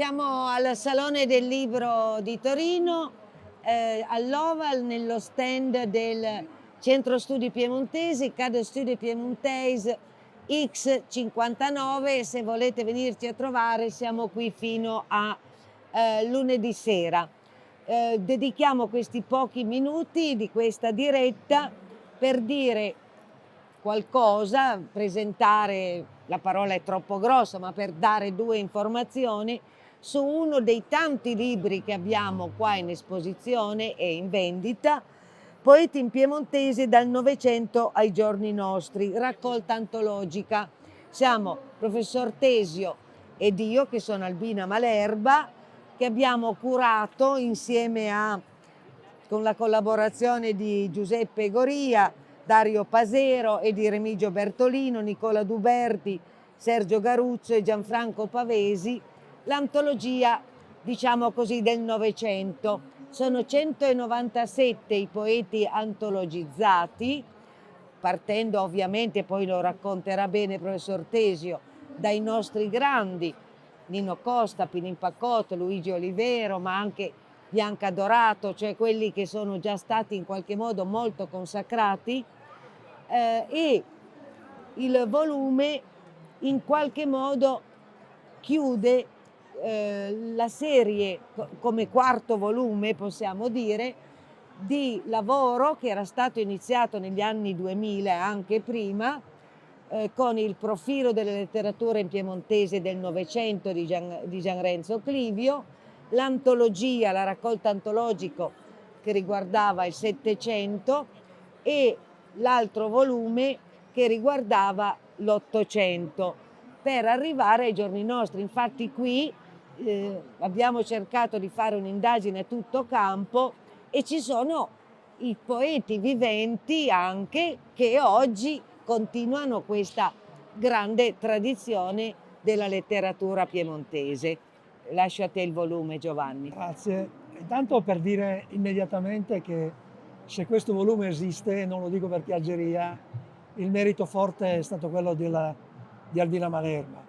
Siamo al Salone del Libro di Torino, all'Oval, nello stand del Centro Studi Piemontesi, Cadre Studi Piemontese X59. Se volete venirci a trovare, siamo qui fino a lunedì sera. Dedichiamo questi pochi minuti di questa diretta per dire qualcosa, presentare, la parola è troppo grossa, ma per dare due informazioni su uno dei tanti libri che abbiamo qua in esposizione e in vendita, Poeti in piemontese dal Novecento ai giorni nostri, raccolta antologica. Siamo professor Tesio ed io, che sono Albina Malerba, che abbiamo curato insieme con la collaborazione di Giuseppe Goria, Dario Pasero e di Remigio Bertolino, Nicola Duberti, Sergio Garuzzo e Gianfranco Pavesi, l'antologia, diciamo così, del Novecento. Sono 197 i poeti antologizzati, partendo ovviamente, poi lo racconterà bene il professor Tesio, dai nostri grandi, Nino Costa, Pinin Pacotto, Luigi Olivero, ma anche Bianca Dorato, cioè quelli che sono già stati in qualche modo molto consacrati, e il volume in qualche modo chiude la serie come quarto volume, possiamo dire, di lavoro che era stato iniziato negli anni 2000 e anche prima, con il profilo delle letterature in piemontese del Novecento di Gian Renzo Clivio, l'antologia, la raccolta antologica che riguardava il Settecento e l'altro volume che riguardava l'Ottocento, per arrivare ai giorni nostri. Infatti qui abbiamo cercato di fare un'indagine a tutto campo e ci sono i poeti viventi anche che oggi continuano questa grande tradizione della letteratura piemontese. Lascio a te il volume, Giovanni. Grazie. Intanto per dire immediatamente che se questo volume esiste, non lo dico per piaggeria, il merito forte è stato quello di Albina Malerba.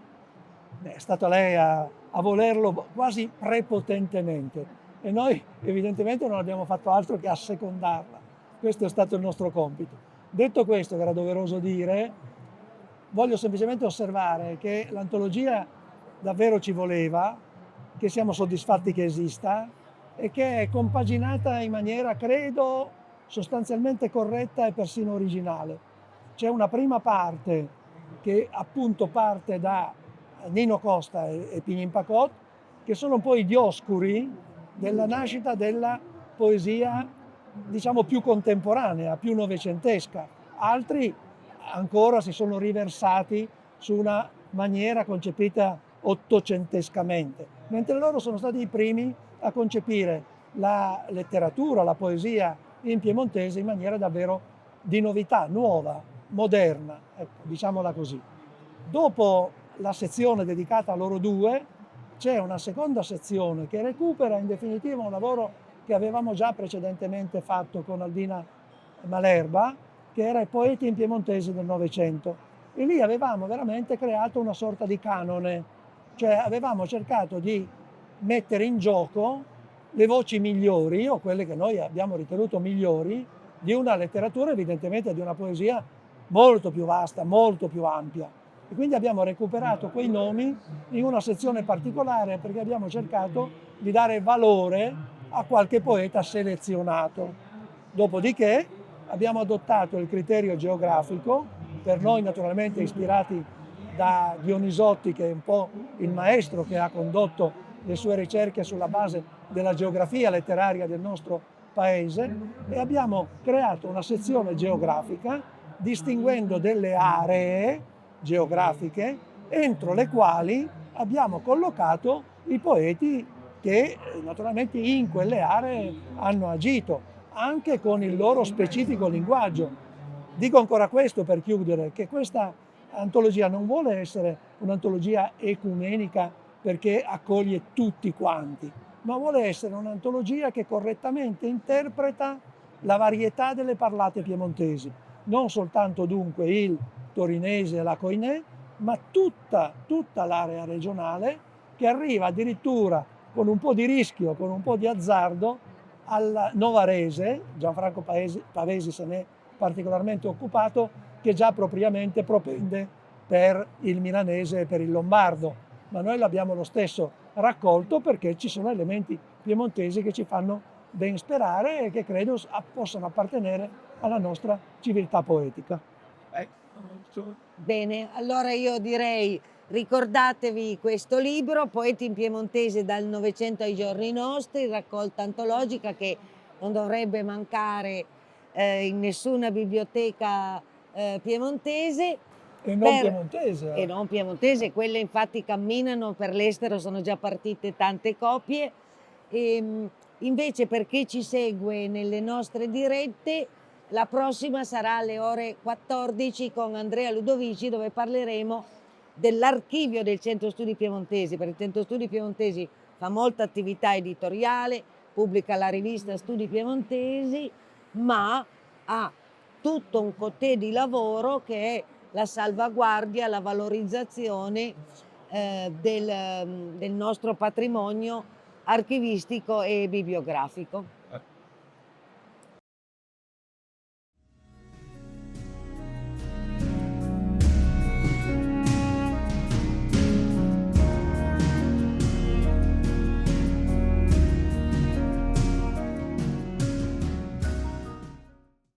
È stata lei a volerlo quasi prepotentemente e noi evidentemente non abbiamo fatto altro che assecondarla. Questo è stato il nostro compito. Detto questo, che era doveroso dire, voglio semplicemente osservare che l'antologia davvero ci voleva, che siamo soddisfatti che esista e che è compaginata in maniera, credo, sostanzialmente corretta e persino originale. C'è una prima parte che appunto parte da Nino Costa e Pinin Pacot, che sono un po' i dioscuri della nascita della poesia, diciamo, più contemporanea, più novecentesca. Altri ancora si sono riversati su una maniera concepita ottocentescamente, mentre loro sono stati i primi a concepire la letteratura, la poesia in piemontese in maniera davvero di novità, nuova, moderna, ecco, diciamola così. Dopo la sezione dedicata a loro due, c'è una seconda sezione che recupera in definitiva un lavoro che avevamo già precedentemente fatto con Albina Malerba, che era i poeti in piemontese del Novecento. E lì avevamo veramente creato una sorta di canone, cioè avevamo cercato di mettere in gioco le voci migliori, o quelle che noi abbiamo ritenuto migliori, di una letteratura, evidentemente di una poesia molto più vasta, molto più ampia. E quindi abbiamo recuperato quei nomi in una sezione particolare perché abbiamo cercato di dare valore a qualche poeta selezionato. Dopodiché abbiamo adottato il criterio geografico, per noi naturalmente ispirati da Dionisotti, che è un po' il maestro che ha condotto le sue ricerche sulla base della geografia letteraria del nostro paese, e abbiamo creato una sezione geografica distinguendo delle aree geografiche entro le quali abbiamo collocato i poeti che naturalmente in quelle aree hanno agito, anche con il loro specifico linguaggio. Dico ancora questo per chiudere, che questa antologia non vuole essere un'antologia ecumenica perché accoglie tutti quanti, ma vuole essere un'antologia che correttamente interpreta la varietà delle parlate piemontesi, non soltanto dunque il torinese e la coinè, ma tutta l'area regionale, che arriva addirittura con un po' di rischio, con un po' di azzardo, al novarese. Gianfranco Pavesi se n'è particolarmente occupato, che già propriamente propende per il milanese e per il lombardo, ma noi l'abbiamo lo stesso raccolto perché ci sono elementi piemontesi che ci fanno ben sperare e che credo possano appartenere alla nostra civiltà poetica. Bene, allora io direi ricordatevi questo libro, Poeti in piemontese dal Novecento ai giorni nostri, raccolta antologica che non dovrebbe mancare in nessuna biblioteca piemontese. E non piemontese. E non piemontese, quelle infatti camminano per l'estero, sono già partite tante copie. Invece per chi ci segue nelle nostre dirette, la prossima sarà alle ore 14 con Andrea Ludovici, dove parleremo dell'archivio del Centro Studi Piemontesi, perché il Centro Studi Piemontesi fa molta attività editoriale, pubblica la rivista Studi Piemontesi, ma ha tutto un cotè di lavoro che è la salvaguardia, la valorizzazione del nostro patrimonio archivistico e bibliografico.